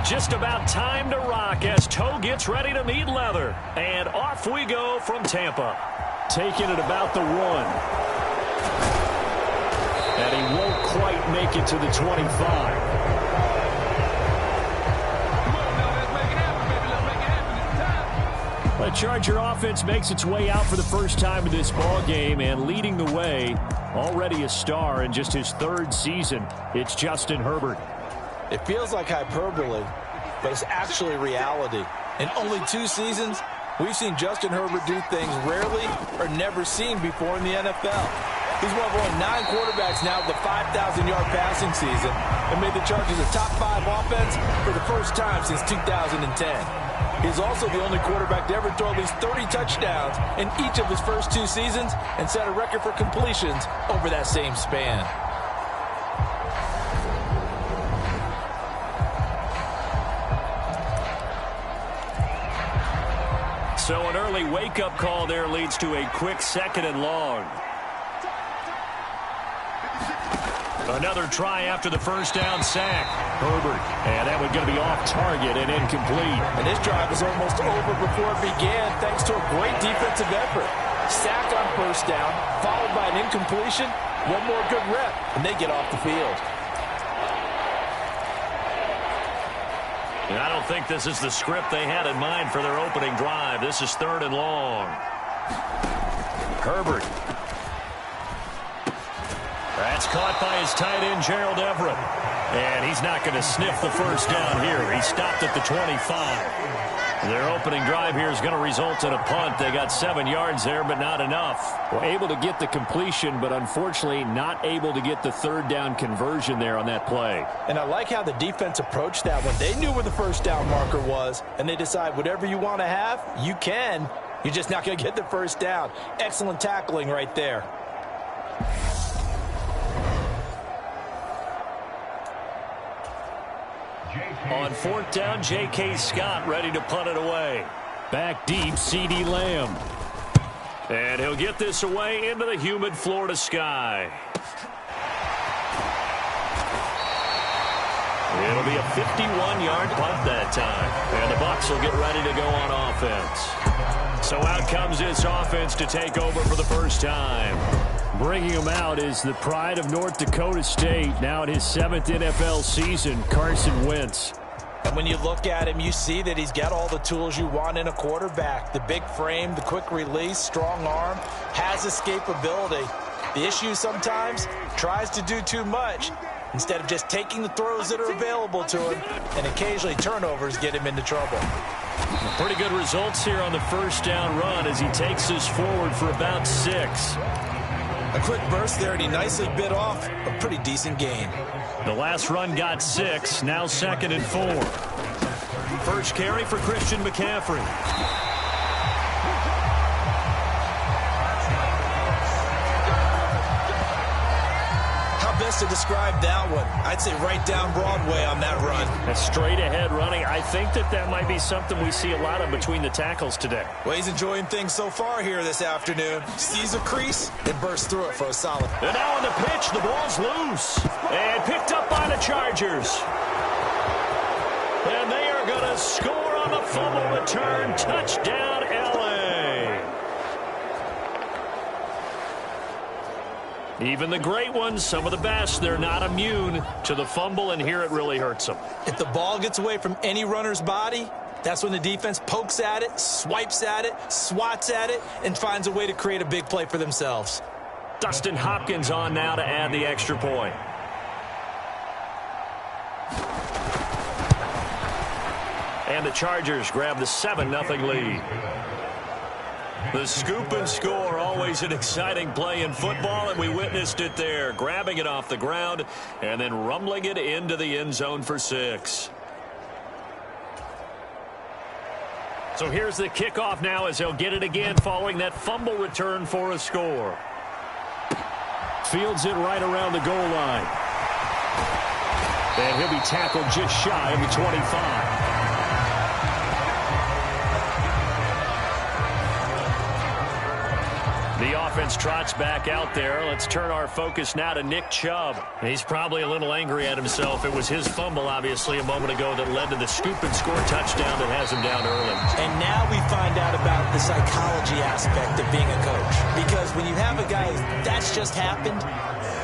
Just about time to rock as toe gets ready to meet leather. And off we go from Tampa. Taking it about the 1. And he won't quite make it to the 25. The Charger offense makes its way out for the first time in this ball game, and leading the way, already a star in just his 3rd season, it's Justin Herbert. It feels like hyperbole, but it's actually reality. In only 2 seasons, we've seen Justin Herbert do things rarely or never seen before in the NFL. He's one of only 9 quarterbacks now with a 5,000-yard passing season and made the Chargers a top 5 offense for the first time since 2010. He's also the only quarterback to ever throw at least 30 touchdowns in each of his first 2 seasons and set a record for completions over that same span. So an early wake-up call there leads to a quick 2nd and long. Another try after the first down sack. Herbert, and that one going to be off target and incomplete. And this drive was almost over before it began thanks to a great defensive effort. Sack on first down, followed by an incompletion. One more good rep, and they get off the field. And I don't think this is the script they had in mind for their opening drive. This is 3rd and long. Herbert. That's caught by his tight end, Gerald Everett. And he's not going to sniff the first down here. He stopped at the 25. Their opening drive here is going to result in a punt. They got 7 yards there, but not enough. Well, able to get the completion, but unfortunately not able to get the 3rd down conversion there on that play. And I like how the defense approached that one. They knew where the first down marker was, and they decide whatever you want to have, you can. You're just not going to get the first down. Excellent tackling right there. On 4th down, J.K. Scott ready to punt it away. Back deep, C.D. Lamb. And he'll get this away into the humid Florida sky. It'll be a 51-yard punt that time. And the Bucs will get ready to go on offense. So out comes this offense to take over for the first time. Bringing him out is the pride of North Dakota State, now in his 7th NFL season, Carson Wentz. And when you look at him, you see that he's got all the tools you want in a quarterback. The big frame, the quick release, strong arm, has escapability. The issue sometimes, tries to do too much instead of just taking the throws that are available to him, and occasionally turnovers get him into trouble. Pretty good results here on the first down run as he takes us forward for about 6. A quick burst there, and he nicely bit off a pretty decent gain. The last run got 6, now 2nd and 4. First carry for Christian McCaffrey. How best to describe that one? I'd say right down Broadway on that run. A straight ahead running. I think that might be something we see a lot of between the tackles today. Well, he's enjoying things so far here this afternoon. Sees a crease and bursts through it for a solid. And now on the pitch, the ball's loose. And picked up by the Chargers. And they are going to score on the fumble return. Touchdown, L.A. Even the great ones, some of the best, they're not immune to the fumble, and here it really hurts them. If the ball gets away from any runner's body, that's when the defense pokes at it, swipes at it, swats at it, and finds a way to create a big play for themselves. Dustin Hopkins on now to add the extra point. And the Chargers grab the 7-0 lead. The scoop and score, always an exciting play in football, and we witnessed it there, grabbing it off the ground and then rumbling it into the end zone for 6. So here's the kickoff now as they'll get it again following that fumble return for a score. Fields it right around the goal line. And he'll be tackled just shy of the 25. The offense trots back out there. Let's turn our focus now to Nick Chubb. He's probably a little angry at himself. It was his fumble, obviously, a moment ago that led to the scoop and score touchdown that has him down early. And now we find out about the psychology aspect of being a coach. Because when you have a guy that's just happened,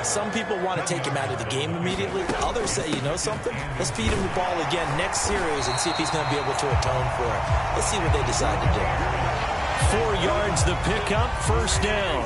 some people want to take him out of the game immediately. Others say, you know something? Let's feed him the ball again next series and see if he's going to be able to atone for it. Let's see what they decide to do. 4 yards the pickup, first down.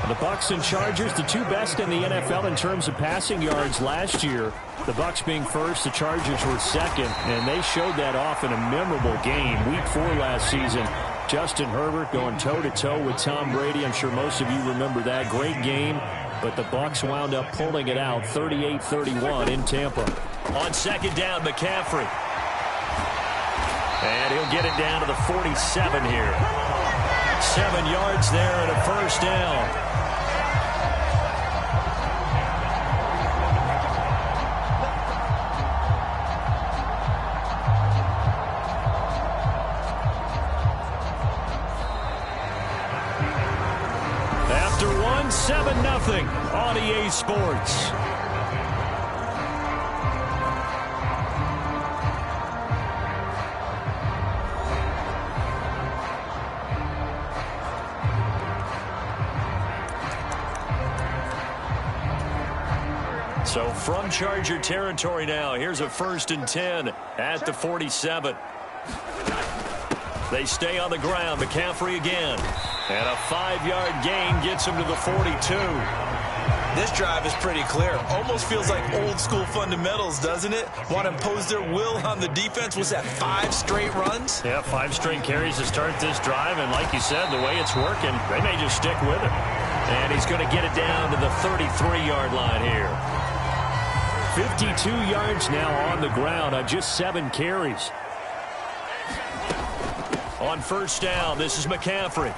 The Bucs and Chargers, the two best in the NFL in terms of passing yards last year. The Bucs being first, the Chargers were second, and they showed that off in a memorable game. Week 4 last season, Justin Herbert going toe-to-toe with Tom Brady. I'm sure most of you remember that. Great game, but the Bucs wound up pulling it out 38-31 in Tampa. On second down, McCaffrey. And he'll get it down to the 47 here. 7 yards there and a first down. After 7-0 on EA Sports. So from Charger territory now, here's a 1st and 10 at the 47. They stay on the ground. McCaffrey again. And a 5-yard gain gets him to the 42. This drive is pretty clear. Almost feels like old school fundamentals, doesn't it? Want to impose their will on the defense. Was that 5 straight runs? Yeah, 5 straight carries to start this drive. And like you said, the way it's working, they may just stick with it. And he's going to get it down to the 33-yard line here. 52 yards now on the ground on just 7 carries. On first down, this is McCaffrey.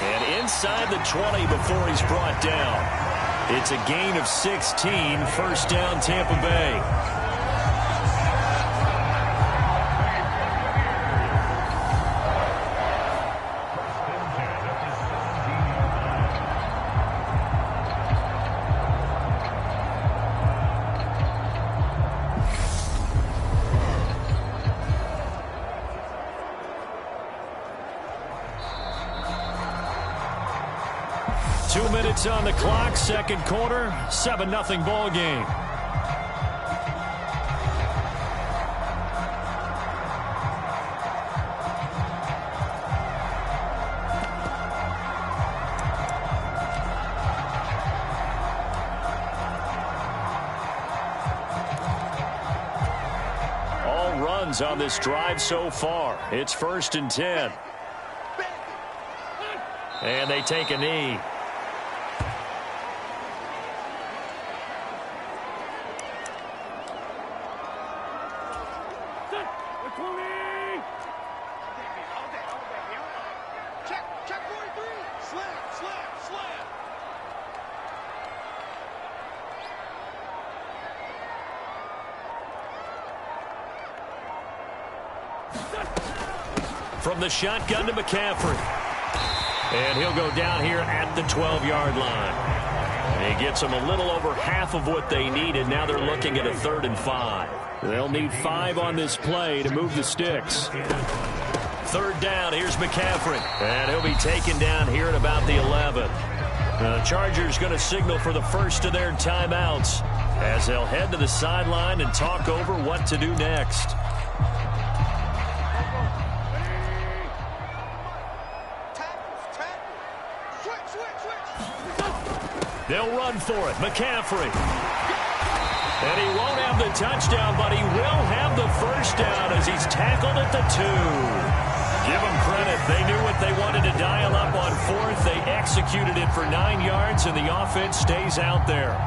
And inside the 20 before he's brought down. It's a gain of 16, first down Tampa Bay. 2 minutes on the clock, second quarter, 7-0 ball game. All runs on this drive so far. It's 1st and 10. And they take a knee. From the shotgun to McCaffrey. And he'll go down here at the 12-yard line. And he gets them a little over half of what they needed. Now they're looking at a 3rd and 5. They'll need 5 on this play to move the sticks. 3rd down, here's McCaffrey. And he'll be taken down here at about the 11. The Chargers going to signal for the first of their timeouts as they'll head to the sideline and talk over what to do next. They'll run for it. McCaffrey. And he won't have the touchdown, but he will have the first down as he's tackled at the 2. Give them credit. They knew what they wanted to dial up on 4th. They executed it for 9 yards, and the offense stays out there.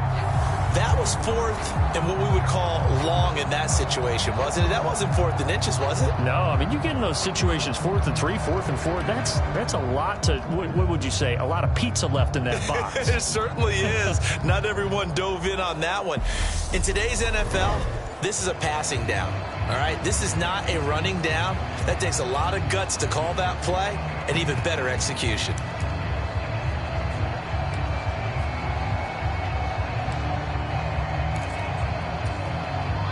That was 4th and what we would call long in that situation, wasn't it? That wasn't 4th and inches, was it? No, I mean, you get in those situations 4th and 3, 4th and 4. That's a lot to, what would you say, a lot of pizza left in that box. It certainly is. Not everyone dove in on that one. In today's NFL, This is a passing down, all right? This is not a running down. That takes a lot of guts to call that play and even better execution.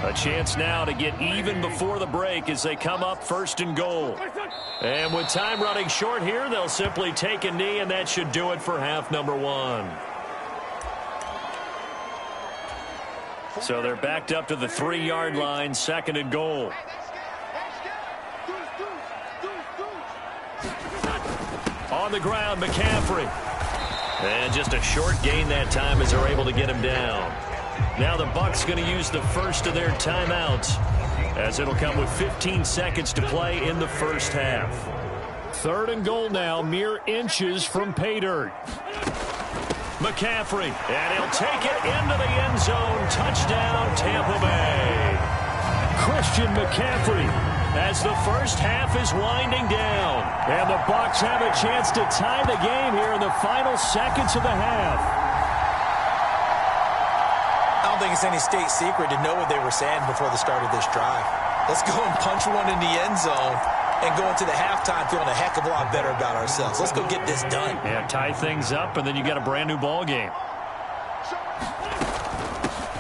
A chance now to get even before the break as they come up 1st and goal. And with time running short here, they'll simply take a knee, and that should do it for half number 1. So they're backed up to the 3-yard line, 2nd and goal. On the ground, McCaffrey. And just a short gain that time as they're able to get him down. Now the Bucs going to use the first of their timeouts, as it'll come with 15 seconds to play in the first half. 3rd and goal now, mere inches from pay dirt. McCaffrey, and he'll take it into the end zone. Touchdown, Tampa Bay. Christian McCaffrey, as the first half is winding down. And the Bucs have a chance to tie the game here in the final seconds of the half. I don't think it's any state secret to know what they were saying before the start of this drive. Let's go and punch one in the end zone and go into the halftime feeling a heck of a lot better about ourselves. Let's go get this done. Yeah, tie things up, and then you got a brand new ball game.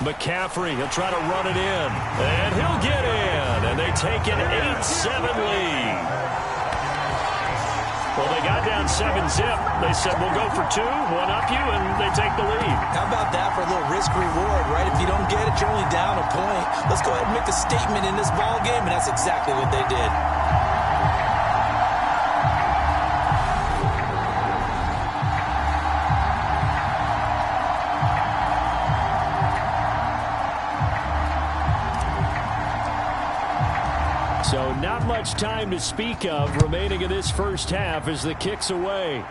McCaffrey, he'll try to run it in, and he'll get in, and they take an 8-7 lead. Well, they got down 7-zip. They said, we'll go for 2, one up you, and they take the lead. How about that for a little risk-reward, right? If you don't get it, you're only down a point. Let's go ahead and make a statement in this ball game, and that's exactly what they did. So not much time to speak of remaining in this first half as the kick's away.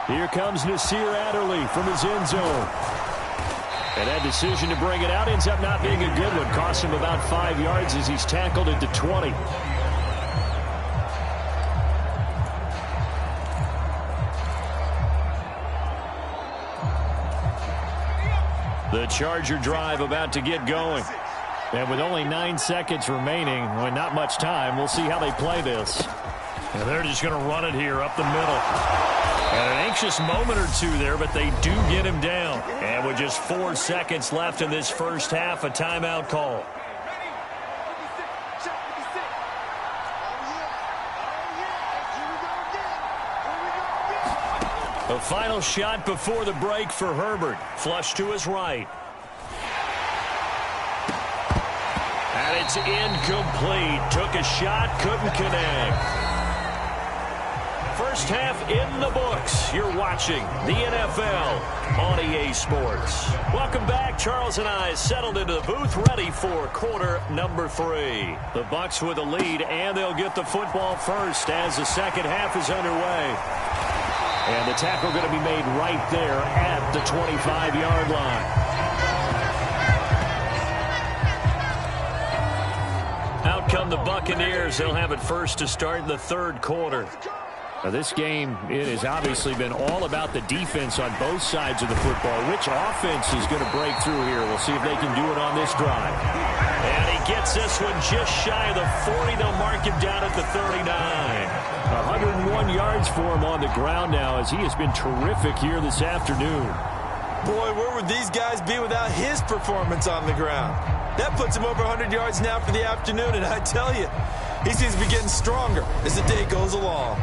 Here comes Nasir Adderley from his end zone. And that decision to bring it out ends up not being a good one. Cost him about 5 yards as he's tackled at the 20. The Charger drive about to get going. And with only 9 seconds remaining, well, not much time, we'll see how they play this. And they're just going to run it here up the middle. And an anxious moment or two there, but they do get him down. And with just 4 seconds left in this first half, a timeout call. The final shot before the break for Herbert. Flush to his right. And it's incomplete. Took a shot, couldn't connect. First half in the books. You're watching the NFL on EA Sports. Welcome back. Charles and I settled into the booth, ready for quarter number 3. The Bucs with a lead, and they'll get the football first as the second half is underway. And the tackle going to be made right there at the 25-yard line. Out come the Buccaneers. They'll have it first to start in the third quarter. Now this game, it has obviously been all about the defense on both sides of the football. Which offense is going to break through here? We'll see if they can do it on this drive. And he gets this one just shy of the 40. They'll mark him down at the 39. 101 yards for him on the ground now as he has been terrific here this afternoon. Boy, where would these guys be without his performance on the ground? That puts him over 100 yards now for the afternoon, and I tell you, he seems to be getting stronger as the day goes along.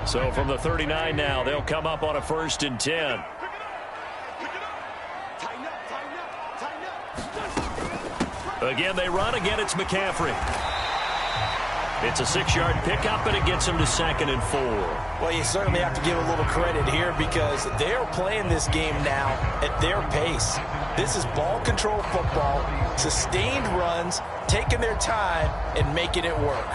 So from the 39 now, they'll come up on a 1st and 10. Again, they run. Again, it's McCaffrey. It's a 6-yard pickup, and it gets him to 2nd and 4. Well, you certainly have to give a little credit here because they're playing this game now at their pace. This is ball control football, sustained runs, taking their time, and making it work.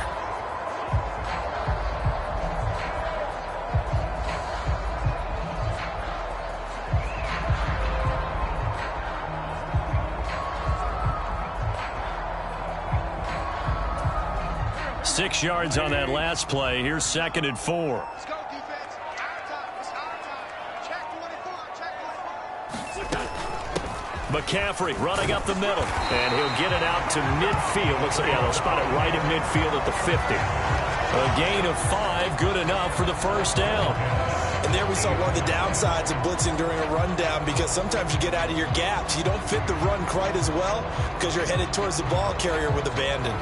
6 yards on that last play. Here's 2nd and 4. Let's go, defense. Our time. It's our time. Check 24. Check 24. McCaffrey running up the middle, and he'll get it out to midfield. Looks like, yeah, they'll spot it right in midfield at the 50. A gain of 5, good enough for the first down. And there we saw one of the downsides of blitzing during a rundown, because sometimes you get out of your gaps. You don't fit the run quite as well because you're headed towards the ball carrier with abandon.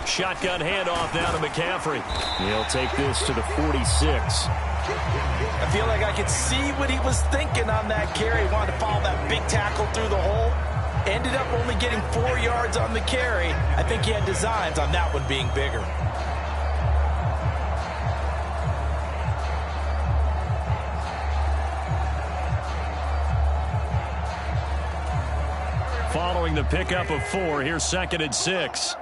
Shotgun handoff down to McCaffrey. He'll take this to the 46. I feel like I could see what he was thinking on that carry. He wanted to follow that big tackle through the hole. Ended up only getting 4 yards on the carry. I think he had designs on that one being bigger. Following the pickup of 4, here's 2nd and 6.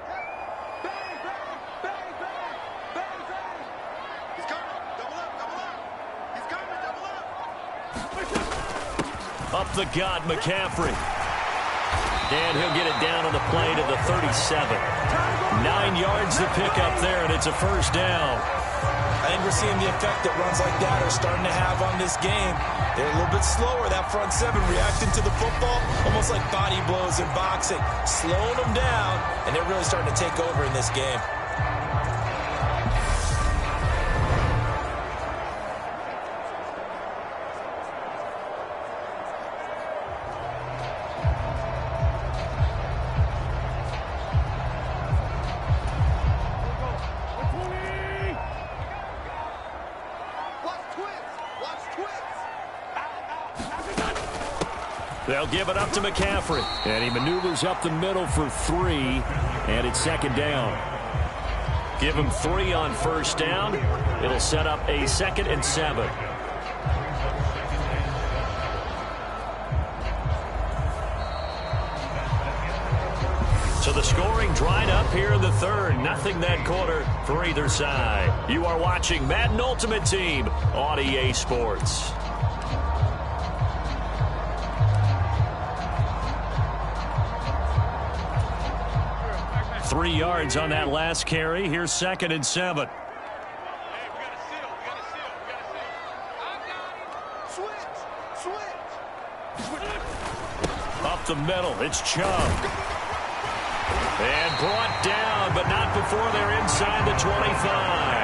Up the gut, McCaffrey. And he'll get it down on the play to the 37. 9 yards to pick up there, and it's a first down. I think we're seeing the effect that runs like that are starting to have on this game. They're a little bit slower, that front seven, reacting to the football, almost like body blows in boxing, slowing them down, and they're really starting to take over in this game. They'll give it up to McCaffrey. And he maneuvers up the middle for 3. And it's 2nd down. Give him 3 on first down. It'll set up a 2nd and 7. So the scoring dried up here in the third. Nothing that quarter for either side. You are watching Madden Ultimate Team on EA Sports. Three yards on that last carry. Here's 2nd and 7. Up the middle, it's Chubb. And brought down, but not before they're inside the 25.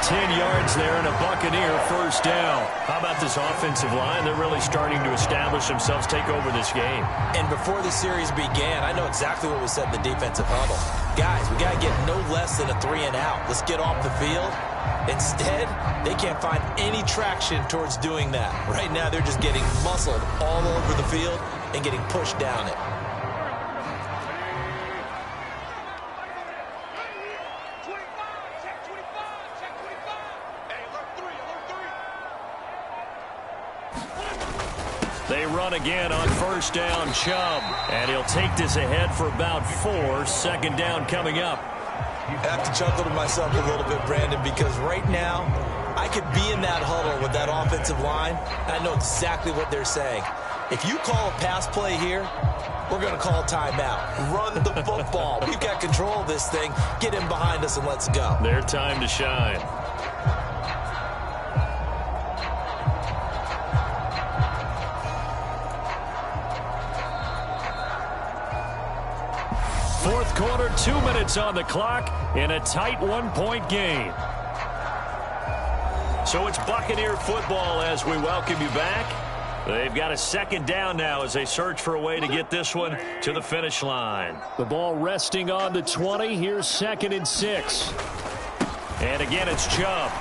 10 yards there and a Buccaneer first down. How about this offensive line? They're really starting to establish themselves, take over this game. And before the series began, I know exactly what was said in the defensive huddle. Guys, we got to get no less than a 3 and out. Let's get off the field. Instead, they can't find any traction towards doing that. Right now, they're just getting muscled all over the field and getting pushed down it. They run again on first down, Chubb. And he'll take this ahead for about 4. 2nd down coming up. I have to chuckle to myself a little bit, Brandon, because right now, I could be in that huddle with that offensive line, and I know exactly what they're saying. If you call a pass play here, we're going to call timeout. Run the football. We've got control of this thing. Get in behind us and let's go. Their time to shine. Fourth quarter, 2 minutes on the clock in a tight 1-point game. So it's Buccaneer football as we welcome you back. They've got a 2nd down now as they search for a way to get this one to the finish line. The ball resting on the 20. Here's 2nd and 6. And again, it's Chubb.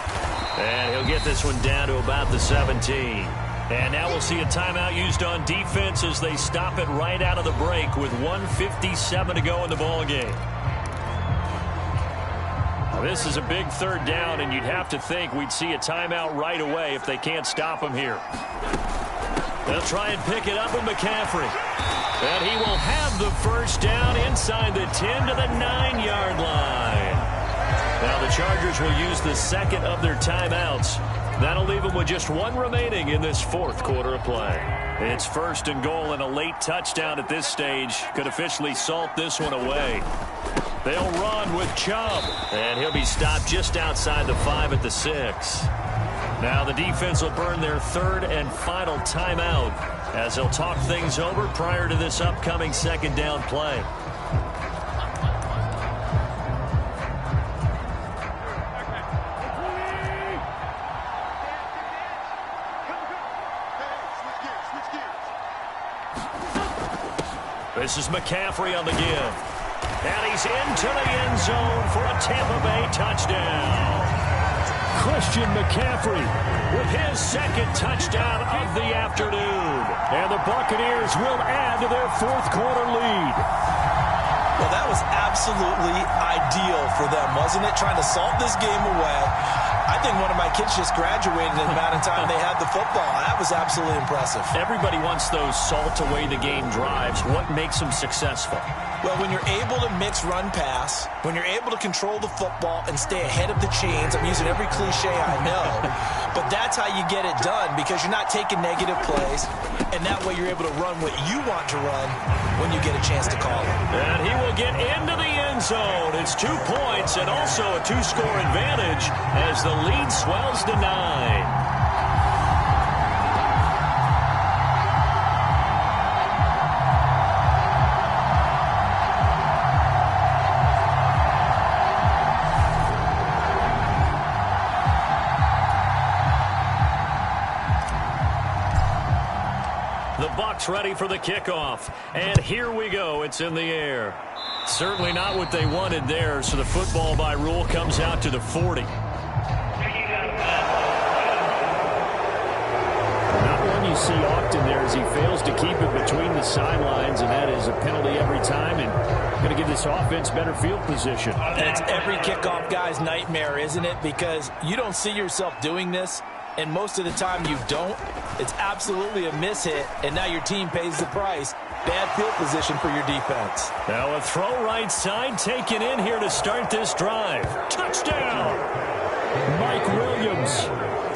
And he'll get this one down to about the 17. And now we'll see a timeout used on defense as they stop it right out of the break with 1:57 to go in the ballgame. This is a big 3rd down, and you'd have to think we'd see a timeout right away if they can't stop him here. They'll try and pick it up with McCaffrey. And he will have the first down inside the 10 to the 9-yard line. Now the Chargers will use the second of their timeouts. That'll leave them with just one remaining in this fourth quarter of play. It's 1st and goal, and a late touchdown at this stage could officially salt this one away. They'll run with Chubb, and he'll be stopped just outside the 5 at the 6. Now the defense will burn their 3rd and final timeout as they'll talk things over prior to this upcoming 2nd down play. This is McCaffrey on the give. And he's into the end zone for a Tampa Bay touchdown. Christian McCaffrey With his 2nd touchdown of the afternoon. And the Buccaneers will add to their 4th quarter lead. Well, that was absolutely ideal for them, wasn't it? Trying to salt this game away. I think one of my kids just graduated in the amount of time they had the football. That was absolutely impressive. Everybody wants those salt away the game drives. What makes them successful? Well, when you're able to mix run-pass, when you're able to control the football and stay ahead of the chains, I'm using every cliche I know, but that's how you get it done because you're not taking negative plays, and that way you're able to run what you want to run when you get a chance to call it. And he will get into the end zone. It's 2 points and also a 2-score advantage as the lead swells to 9. Ready for the kickoff, and here we go. It's in the air. Certainly not what they wanted there, so the football by rule comes out to the 40. Not one you see often there as he fails to keep it between the sidelines, and that is a penalty every time, and going to give this offense better field position. And it's every kickoff guy's nightmare, isn't it? Because you don't see yourself doing this, and most of the time you don't. It's absolutely a mishit, and now your team pays the price. Bad field position for your defense. Now a throw right side taken in here to start this drive. Touchdown! Mike Williams.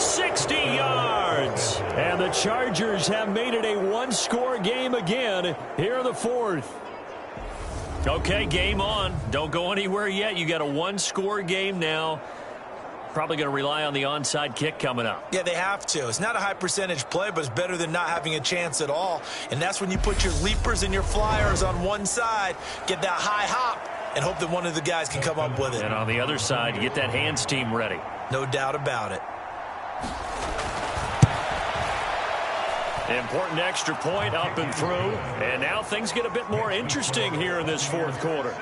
60 yards! And the Chargers have made it a one-score game again here in the 4th. Okay, game on. Don't go anywhere yet. You got a one-score game now. Probably going to rely on the onside kick coming up. Yeah, they have to. It's not a high percentage play, but it's better than not having a chance at all. And that's when you put your leapers and your flyers on one side, get that high hop, and hope that one of the guys can come up with it. And on the other side, you get that hands team ready. No doubt about it. Important extra point up and through. And now things get a bit more interesting here in this 4th quarter.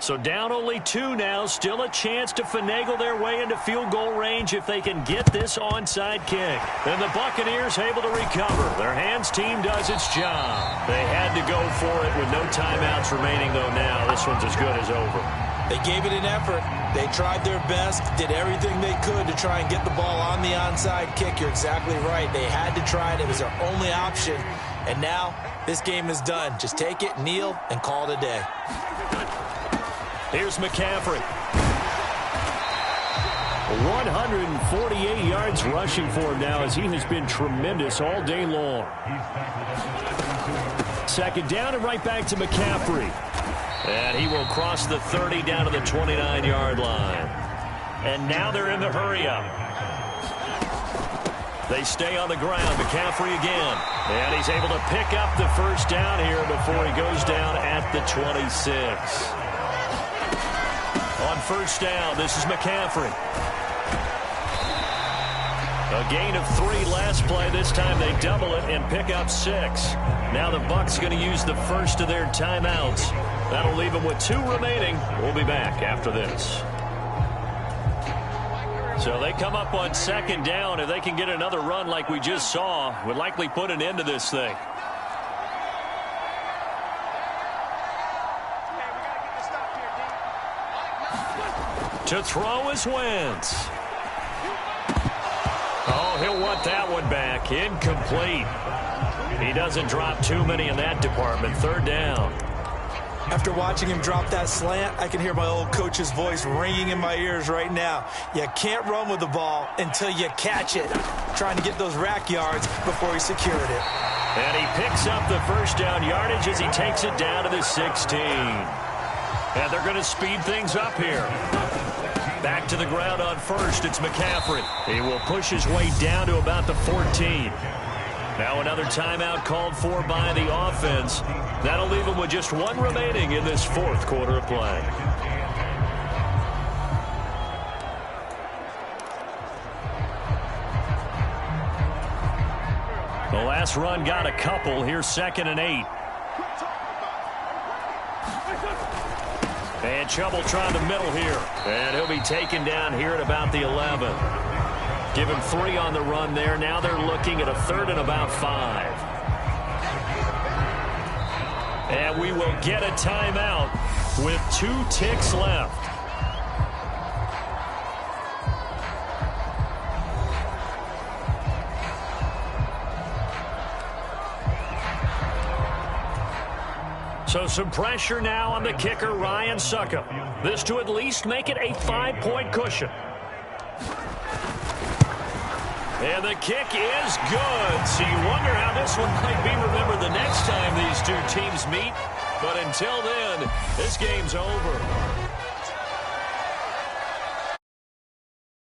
So down only 2 now. Still a chance to finagle their way into field goal range if they can get this onside kick. And the Buccaneers able to recover. Their hands team does its job. They had to go for it with no timeouts remaining, though now this one's as good as over. They gave it an effort. They tried their best, did everything they could to try and get the ball on the onside kick. You're exactly right. They had to try it. It was their only option. And now this game is done. Just take it, kneel, and call it a day. Here's McCaffrey. 148 yards rushing for him now as he has been tremendous all day long. 2nd down and right back to McCaffrey. And he will cross the 30 down to the 29-yard line. And now they're in the hurry-up. They stay on the ground. McCaffrey again. And he's able to pick up the 1st down here before he goes down at the 26. On 1st down, this is McCaffrey. A gain of 3 last play. This time they double it and pick up 6. Now the Bucs going to use the first of their timeouts. That'll leave them with 2 remaining. We'll be back after this. So they come up on 2nd down. If they can get another run like we just saw, would likely put an end to this thing. To throw is Wentz. Oh, he'll want that one back. Incomplete. He doesn't drop too many in that department. Third down. After watching him drop that slant, I can hear my old coach's voice ringing in my ears right now. You can't run with the ball until you catch it. Trying to get those rack yards before he secured it. And he picks up the first down yardage as he takes it down to the 16. And they're going to speed things up here. Back to the ground on first. It's McCaffrey. He will push his way down to about the 14. Now another timeout called for by the offense. That'll leave him with just one remaining in this fourth quarter of play. The last run got a couple. Here's 2nd and 8. And trouble trying the middle here. And he'll be taken down here at about the 11. Give him 3 on the run there. Now they're looking at a 3rd and about 5. And we will get a timeout with 2 ticks left. So some pressure now on the kicker, Ryan Succop. This to at least make it a 5-point cushion. And the kick is good. So you wonder how this one might be remembered the next time these two teams meet. But until then, this game's over.